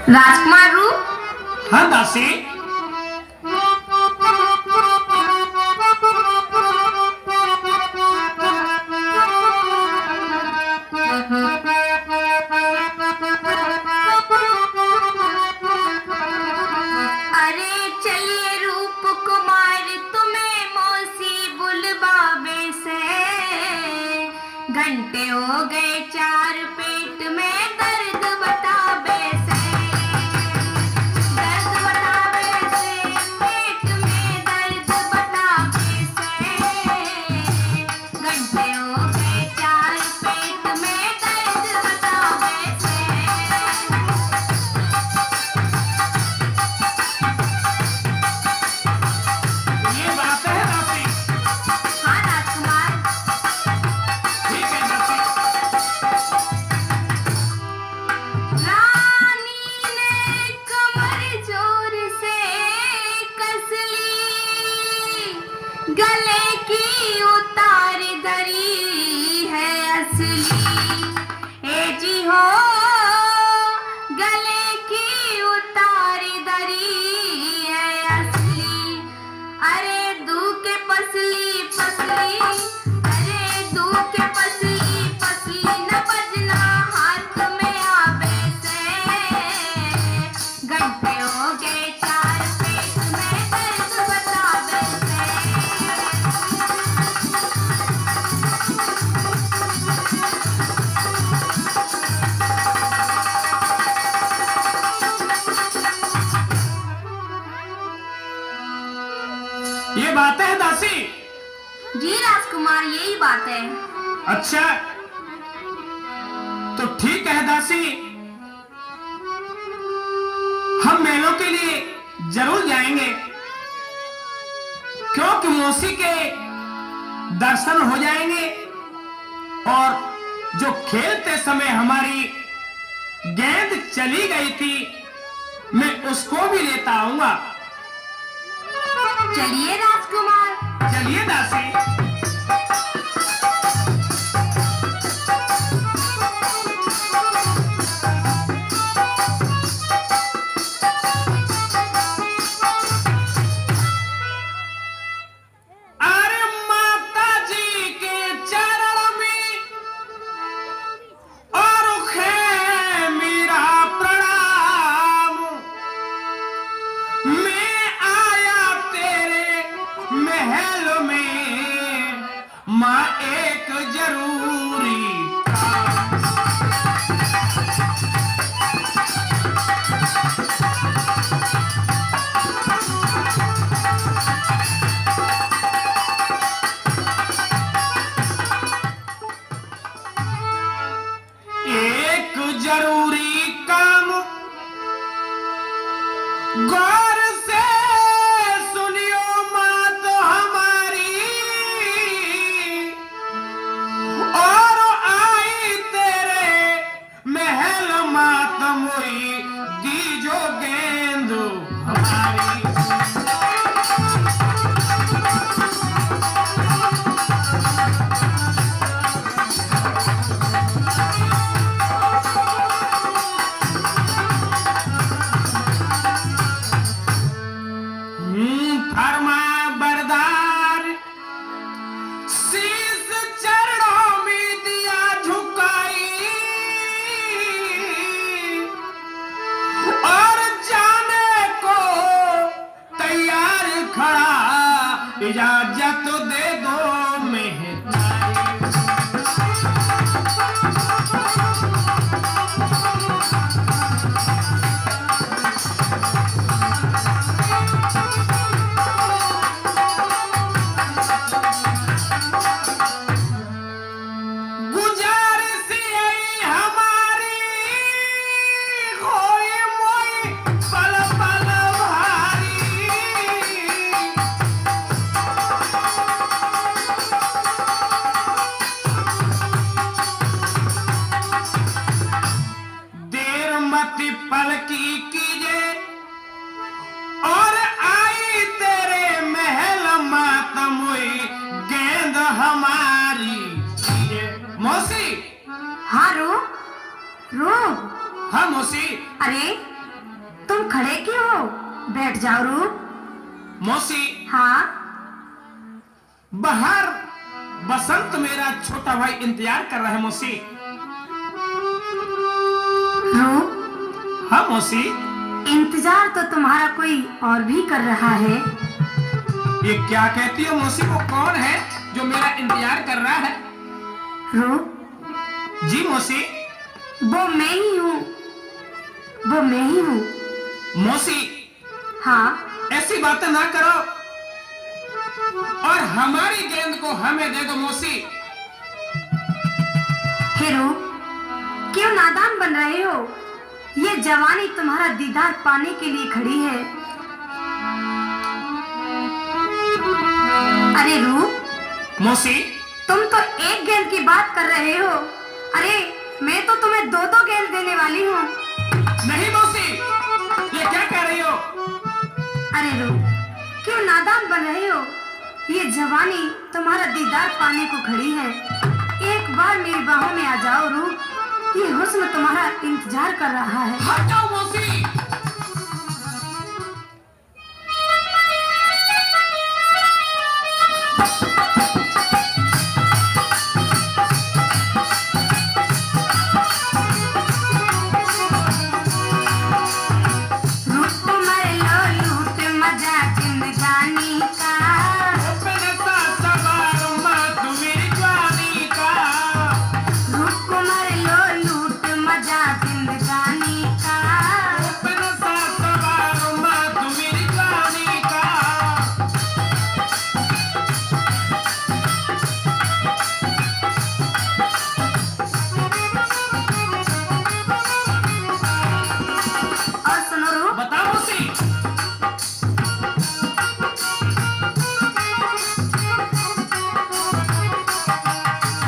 राजकुमार रूप। हाँ दासी। अरे चलिए रूप कुमार तुम्हें मौसी बुलवावे से, घंटे हो गए 4 पेट में दर्द बतावे से, दर्द बतावे से, पेट में दर्द बतावे से, घंटे हो गए 4 पेट में दर्द बतावे से। ये बात है दासी। हाँ राजकुमार। ठीक है दासी। रानी ने कमर जोर से कस ली, गले की उतार धरी है असली। ए जी हो, गले की उतार धरी है असली। अरे दू के पसली पसली, अरे दू के पसली पसली, न बजना हाथ में आवे से, घंटे हो गए 4 पेट में दर्द बतावे से। ये बात है दासी। जी राजकुमार, यही बात है। अच्छा तो ठीक है दासी, हम मेलों के लिए जरूर जाएंगे, क्योंकि मौसी के दर्शन हो जाएंगे और जो खेलते समय हमारी गेंद चली गई थी मैं उसको भी लेता आऊंगा। चलिए राजकुमार। चलिए दासी। अरे माता जी के चरण में और खे मेरा प्रणाम, मैं आया तेरे महल में माँ एक जरूरी काम। एक जरूरी काम गौर से सुनियो मात हमारी, और आई तेरे महल मातम हुई दीजो गेंद हमारी। फरमा बरदार शीश चरणों में दिया झुकाई, और जाने को तैयार खड़ा इजाजत दे दो मेहतारी। गुजारिश यही हमारी, खोई मोई पल पल भारी। देर मत पलकी कीजिए, और आई तेरे महल मातम हुई गेंद हमारी। मौसी। हाँ रूप, रूप। हाँ मौसी। अरे तुम खड़े क्यों हो? बैठ जाओ रूप। मौसी, हाँ बाहर बसंत मेरा छोटा भाई इंतजार कर रहा है मौसी। रूप, हाँ मौसी। इंतजार तो तुम्हारा कोई और भी कर रहा है। ये क्या कहती हो मौसी? वो कौन है जो मेरा इंतजार कर रहा है? रूप, जी मौसी। वो मैं ही हूँ, वो मैं ही हूँ। मौसी, हाँ ऐसी बातें ना करो और हमारी गेंद को हमें दे दो मौसी। हे रूप, क्यों नादान बन रहे हो? ये जवानी तुम्हारा दीदार पाने के लिए खड़ी है। अरे रूप, मौसी, तुम तो एक गेंद की बात कर रहे हो। अरे मैं तो तुम्हें दो दो गेंद देने वाली हूँ। नहीं मौसी, ये क्या कह रही हो? अरे रूप, क्यों नादान बन रहे हो? ये जवानी तुम्हारा दीदार पाने को खड़ी है। एक बार मेरी बाहों में आ जाओ रूप, ये हुस्न तुम्हारा इंतजार कर रहा है। हट जाओ मौसी। रूप मर लो लूट मजा जिंदगानी का। अपना सवार मत मेरी जवानी का। रूप मर लो लूट मजा जिंदगानी का। अपना सवार मत मेरी जवानी का। और सुनो रूप, बताओ मौसी।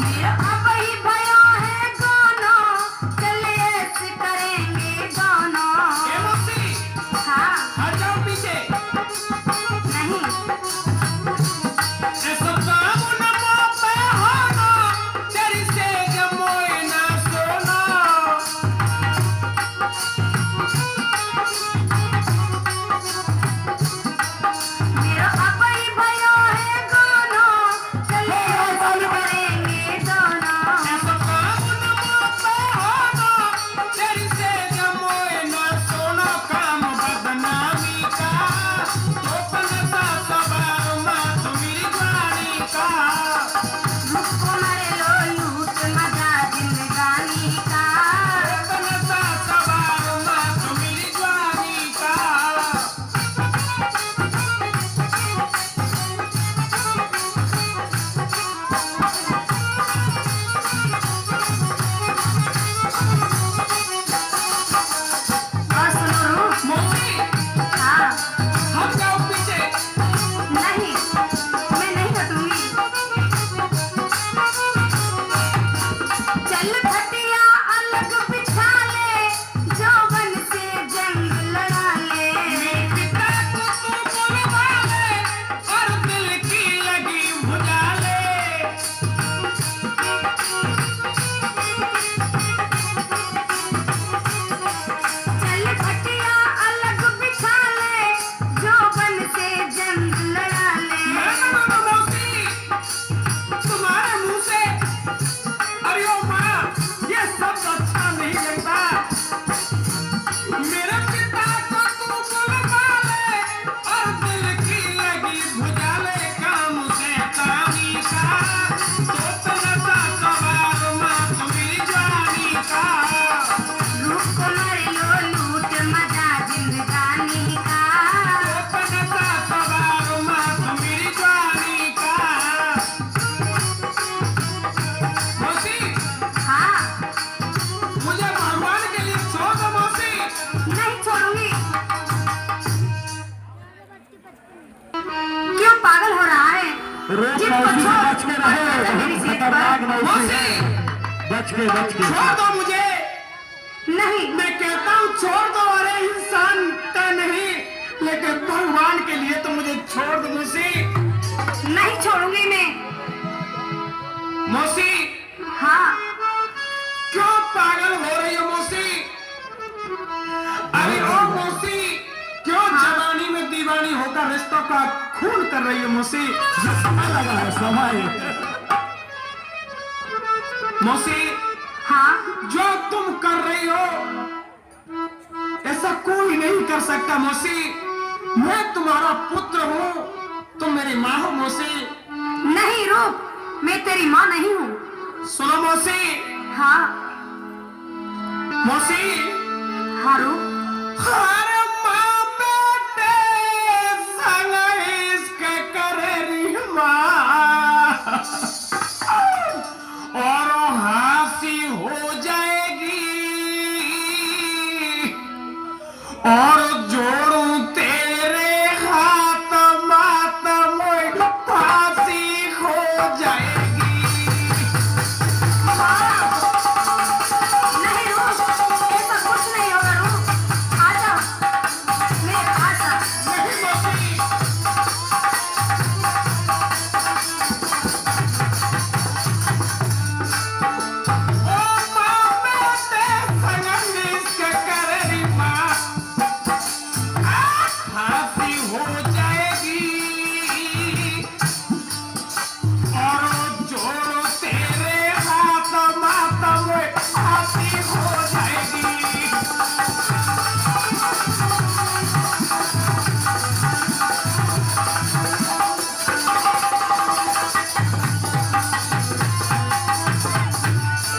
मेरा अब ही भयो है गाना, चले ऐसे करेंगे गाना। ए मौसी, हाँ हट जाओ पीछे। नहीं, ऐसा काम न पे होना, तेरी से जमोए ना सोना। मेरा अब ही भयो है गाना, चले ऐसे करेंगे गाना। ऐसा काम न पे होना, तेरी से जमोए ना सोना। काम बदनामी का, अपना सवार मत मेरी जवानी का। रूप मर लो लूट मजा जिंदगानी का। अपना सवार मत मेरी जवानी का। और सुनो रूप, मौसी, हाँ हट जाओ पीछे। नहीं, मैं नहीं हटूंगी। चल खटिया अलग बिछा ले, जौवन से जंग लड़ा ले। पिता को तू बुलवा ले और दिल की लगी बुझा ले। चल खटिया अलग बिछा ले, जौवन से जंग लड़ा ले। मौसी, तुम्हारे मुंह से अरे ओ माँ, ये सब अच्छा नहीं लगता। मेरे पिता को तू बुलवा ले और दिल की लगी बुझा ले। काम से तानी का, तो तलता सवार मत मेरी जवानी का। रूप मर लो लूट मजा जिंदगानी का। अपना सवार मत मेरी जवानी का। मौसी, हाँ मुझे भगवान के लिए छोड़ दो मौसी। नहीं छोड़ूंगी। क्यों पागल हो रहा है? जिनको छोड़ मेरी सेहत पर। मौसी, छोड़ दो मुझे। नहीं, मैं कहता हूँ छोड़ दो। अरे इंसान का नहीं, लेकिन भगवान के लिए तो मुझे छोड़ दो मौसी। नहीं छोड़ूंगी मैं। मौसी, हाँ क्यों पागल हो रही हो मौसी? अरे ओ मौसी, दीवानी होकर रिश्तों का खून कर रही हो मौसी। समय लगा है, समय। मौसी, हाँ, जो तुम कर रही हो ऐसा कोई नहीं कर सकता मौसी। मैं तुम्हारा पुत्र हूँ, तुम मेरी माँ हो मौसी। नहीं रूप, मैं तेरी माँ नहीं हूँ। सुनो मौसी। हाँ मौसी, हाँ रूप, हर माँ बेटे संग इश्क करेरी माँ, और हंसी हो जाएगी और जोड़ू तेरे हाथ मातम फांसी हो जाएगी। नहीं रूप, ऐसा कुछ नहीं होगा रूप। आजा मेरे पास आ। नहीं मौसी, ओ माँ बेटे संग इश्क करेरी माँ, फांसी हो जाएगी और जोड़ो तेरे हाथ मातम फांसी हो जाएगी।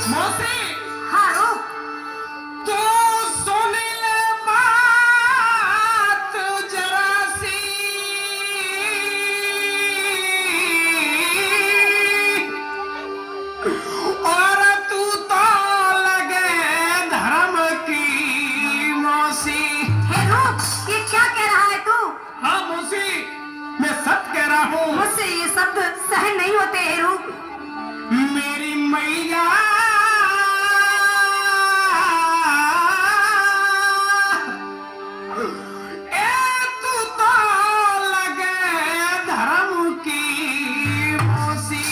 मौसी, हाँ रूप, तू सुन ले बात जरा सी, और तू तो लगे धर्म की मौसी। हे रूप, ये क्या कह रहा है तू? हाँ मौसी, मैं सच कह रहा हूँ। मुझसे ये शब्द सहन नहीं होते हे रूप। मेरी मैया ए तू तो लगे धर्म की मौसी।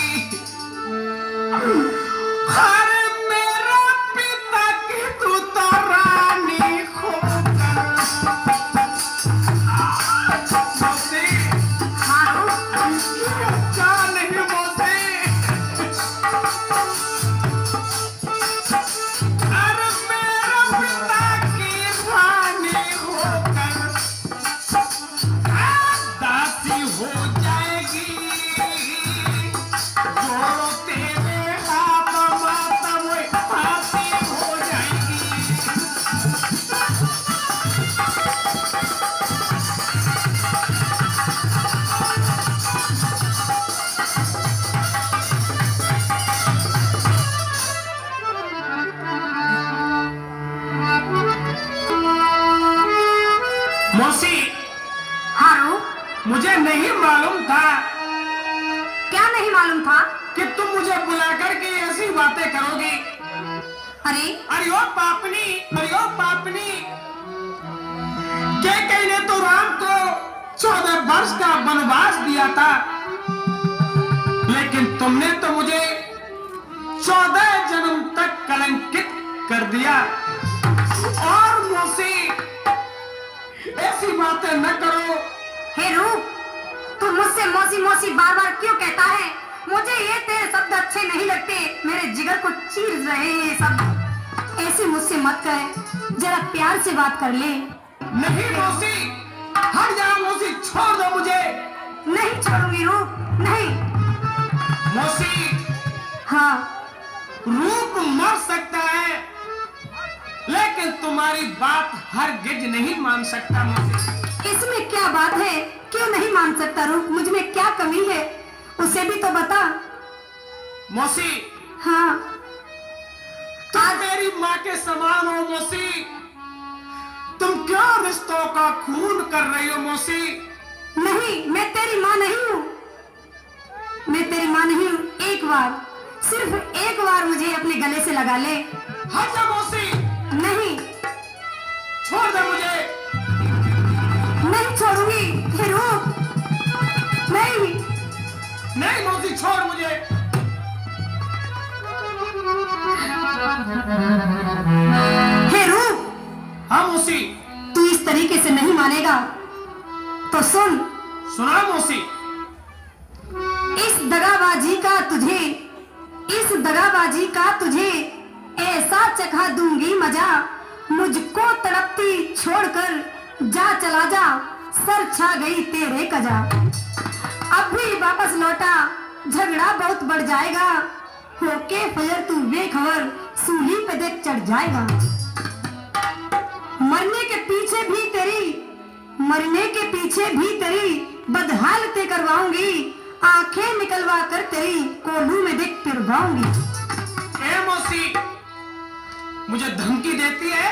हर मेरा पिता की तू तो रानी खोकर मौसी। हाँ रूप, क्या नहीं मौसी, अरे मेरा पिता की रानी होकर दासी हो जाएगी, जोड़ो तेरे हाथ मातम फांसी हो जाएगी। मौसी, हाँ रूप, मुझे नहीं मालूम था क्या नहीं मालूम था? कि तुम मुझे बुलाकर के ऐसी बातें करोगी। अरे अरे ओ पापनी, अरे ओ पापनी, कैकेयी ने तो राम को 14 वर्ष का वनवास दिया था, लेकिन तुमने तो मुझे 14 जन्म तक कलंकित कर दिया। और मौसी, ऐसी बातें न करो। हे रूप, तू मुझसे मौसी मौसी बार बार क्यों कहता है? मुझे ये तेरे शब्द अच्छे नहीं लगते, मेरे जिगर को चीर रहे हैं ये शब्द। ऐसे मुझसे मत कहे, जरा प्यार से बात कर ले। नहीं मौसी, हट जाओ मौसी, छोड़ दो मुझे। नहीं छोड़ूंगी रूप, नहीं। मौसी, हाँ, रूप मर सकता है, लेकिन तुम्हारी बात हरगिज नहीं मान सकता मौसी। इसमें क्या बात है? क्यों नहीं मान सकता रूप? मुझ में क्या कमी है, उसे भी तो बता। मौसी, हाँ, तुम मेरी माँ के समान हो मौसी। तुम क्यों रिश्तों का खून कर रही हो मौसी? नहीं, मैं तेरी माँ नहीं हूँ। मैं तेरी माँ नहीं हूँ। एक बार, सिर्फ एक बार मुझे अपने गले से लगा ले। हट जा मौसी, नहीं, छोड़ दे मुझे। नहीं छोड़ूंगी हे रूप, नहीं। नहीं मौसी, छोड़ मुझे। हे रूप, हाँ मौसी, तू इस तरीके से नहीं मानेगा। तो सुन, सुना मौसी। इस दगाबाजी का तुझे ऐसा चखा दूंगी मजा, मुझको तड़पती छोड़कर जा चला जा, सर छा गई तेरे कजा। अब भी वापस लौटा, झगड़ा बहुत बढ़ जाएगा, होके फजर तू बेखबर, सूली पे देख चढ़ जाएगा। मरने के पीछे भी तेरी बदहालतें करवाऊंगी, आंखें निकलवा कर तेरी कोल्हू में देख पिरवाऊंगी। ए मौसी, मुझे धमकी देती है?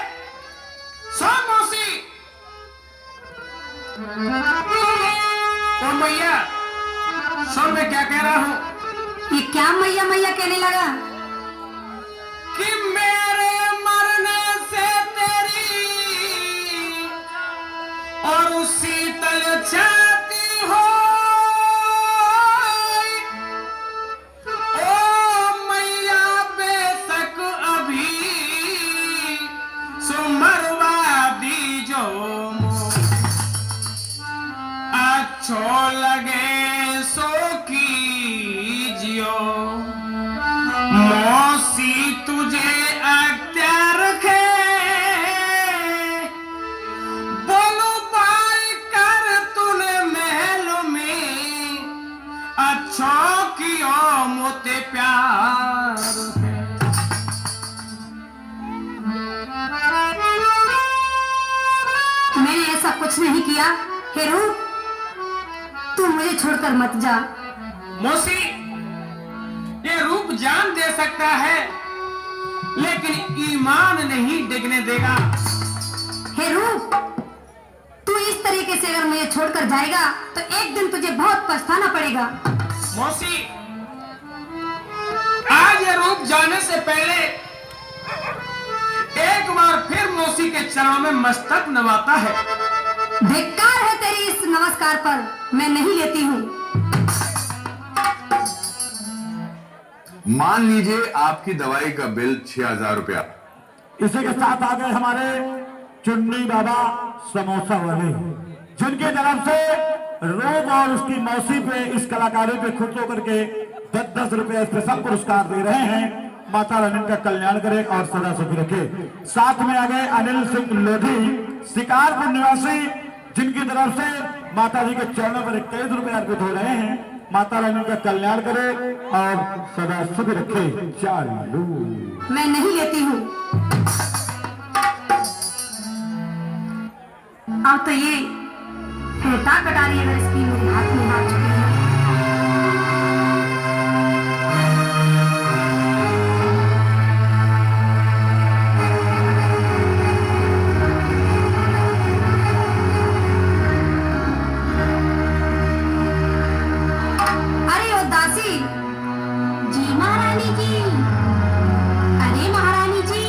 सुन मौसी। ओ मैया, सुन मैं क्या कह रहा हूँ। ये क्या मैया मैया कहने लगा? कि मेरे मरने से तेरी और उसी तल छाती हो, ओ मैया बेशक अभी सो मरवा दी जो अच्छो लगे सो कीजियो, मौसी तुझे अख्तियार रखे, बोलो पाई कर तूने महल में, अच्छो कियो मोते प्यार है। मैंने ऐसा कुछ नहीं किया। हे रूप, तू मुझे छोड़कर मत जा। मौसी, ये रूप जान दे सकता है लेकिन ईमान नहीं डिगने देगा। हे रूप, तू इस तरीके से अगर मुझे छोड़कर जाएगा तो एक दिन तुझे बहुत पछताना पड़ेगा। मौसी, आज ये रूप जाने से पहले एक बार फिर मौसी के चरणों में मस्तक नवाता है। धिक्कार है तेरी इस नमस्कार पर, मैं नहीं लेती हूँ। मान लीजिए आपकी दवाई का बिल 6,000 रुपया। इसी के साथ आ गए हमारे चुन्नी बाबा समोसा वाले, जिनकी तरफ से रोब और उसकी मौसी पे, इस कलाकारी पे खुश होकर के 10-10 रुपए स्पेशल पुरस्कार दे रहे हैं। माता रानी का कल्याण करे और सदा सुखी रखे। साथ में आ गए अनिल सिंह लोधी, शिकारपुर निवासी, जिनकी तरफ से माता जी के चरणों पर 21 रुपए अर्पित हो रहे हैं। माता रानी का कल्याण करे और सदा सुखी रखे। चालू। मैं नहीं लेती हूँ। अब तो ये फेटा कटारी अगर इसकी मेरे हाथ में आ चुकी है। अरे ओ दासी जी, महारानी जी, अरे महारानी जी,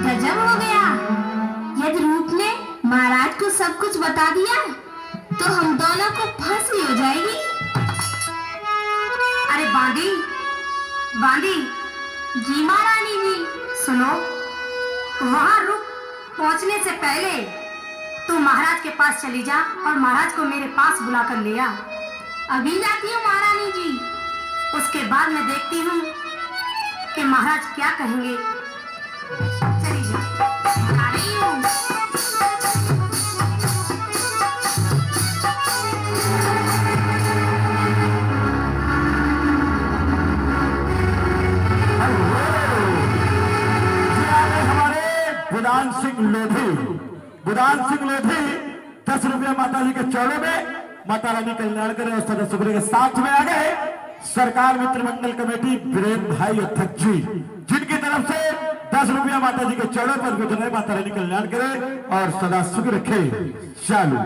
गजब हो गया। यदि रूप ने महाराज को सब कुछ बता दिया तो हम दोनों को फांसी हो जाएगी। अरे बांदी, बांदी जी, महारानी जी सुनो, वहां रुक पहुंचने से पहले तू महाराज के पास चली जा और महाराज को मेरे पास बुला कर ले आ। अभी जाती हूँ महारानी जी, उसके बाद मैं देखती हूँ कि महाराज क्या कहेंगे। चली जा, आ रही हूँ। बुधान सिंह लोधी 10 रुपया माता जी के चरणों में। माता रानी कल्याण करे और सदा सुखी के साथ में आ गए सरकार मित्र मंगल कमेटी वीरेंद्र भाई अध्यक्ष जी, जिनकी तरफ से 10 रुपया माता जी के चरणों पर विधि माता रानी कल्याण करे और सदा सुखी रखे। चालू।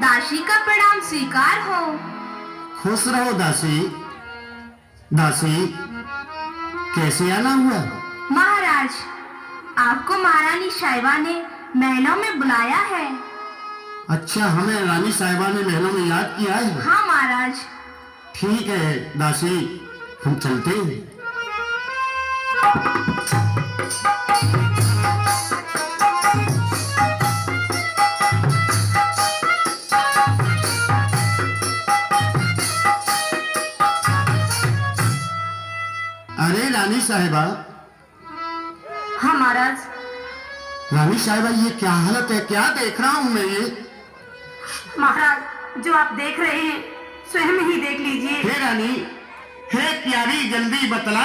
दासी का प्रणाम स्वीकार हो। खुश रहो दासी। दासी, कैसे आना हुआ? महाराज, आपको महारानी साहिबा ने महलों में बुलाया है। अच्छा, हमें रानी साहिबा ने महलों में याद किया है। हाँ महाराज। ठीक है दासी, हम चलते हैं। अरे रानी साहिबा। हाँ महाराज। रानी साहिबा, ये क्या हालत है? क्या देख रहा हूं मैं ये? महाराज, जो आप देख रहे हैं स्वयं ही देख लीजिए। हे रानी, हे प्यारी, जल्दी बतला